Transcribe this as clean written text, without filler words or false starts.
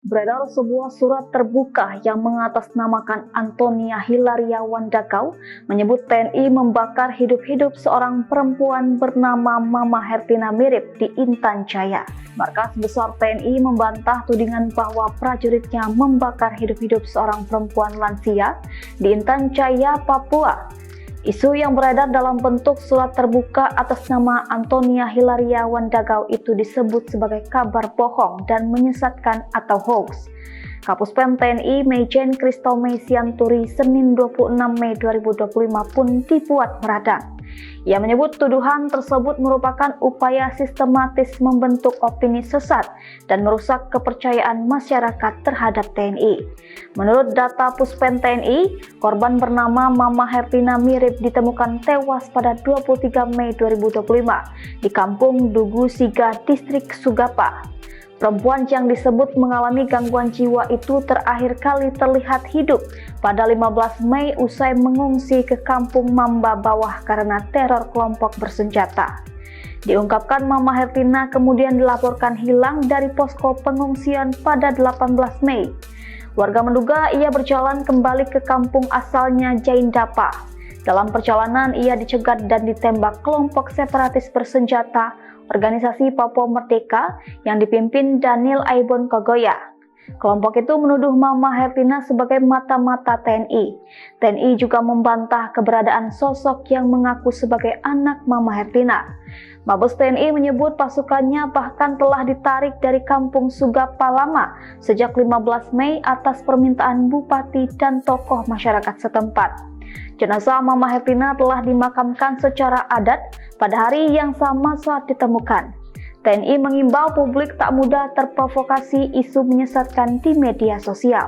Beredar sebuah surat terbuka yang mengatasnamakan Antonia Hilaria Wandagau menyebut TNI membakar hidup-hidup seorang perempuan bernama Mama Hertina Mirip di Intan Jaya. Markas Besar TNI membantah tudingan bahwa prajuritnya membakar hidup-hidup seorang perempuan lansia di Intan Jaya, Papua. Isu yang beredar dalam bentuk surat terbuka atas nama Antonia Hilaria Wandagau itu disebut sebagai kabar bohong dan menyesatkan atau hoax. Kapuspen TNI Majen Kristome Sianturi Senin 26 Mei 2025 pun dibuat meradang. Ia menyebut tuduhan tersebut merupakan upaya sistematis membentuk opini sesat dan merusak kepercayaan masyarakat terhadap TNI. Menurut data Puspen TNI, korban bernama Mama Hertina Mirip ditemukan tewas pada 23 Mei 2025 di Kampung Dugu Siga, Distrik Sugapa. Perempuan yang disebut mengalami gangguan jiwa itu terakhir kali terlihat hidup pada 15 Mei usai mengungsi ke Kampung Mamba Bawah karena teror kelompok bersenjata. Diungkapkan Mama Hertina kemudian dilaporkan hilang dari posko pengungsian pada 18 Mei. Warga menduga ia berjalan kembali ke kampung asalnya Jaindapa. Dalam perjalanan ia dicegat dan ditembak kelompok separatis bersenjata Organisasi Papua Merdeka yang dipimpin Daniel Aibon Kogoya. Kelompok itu menuduh Mama Hertina sebagai mata-mata TNI. TNI juga membantah keberadaan sosok yang mengaku sebagai anak Mama Hertina. Mabes TNI menyebut pasukannya bahkan telah ditarik dari Kampung Sugapa Lama sejak 15 Mei atas permintaan bupati dan tokoh masyarakat setempat. Jenazah Mama Hertina telah dimakamkan secara adat pada hari yang sama saat ditemukan. TNI mengimbau publik tak mudah terprovokasi isu menyesatkan di media sosial.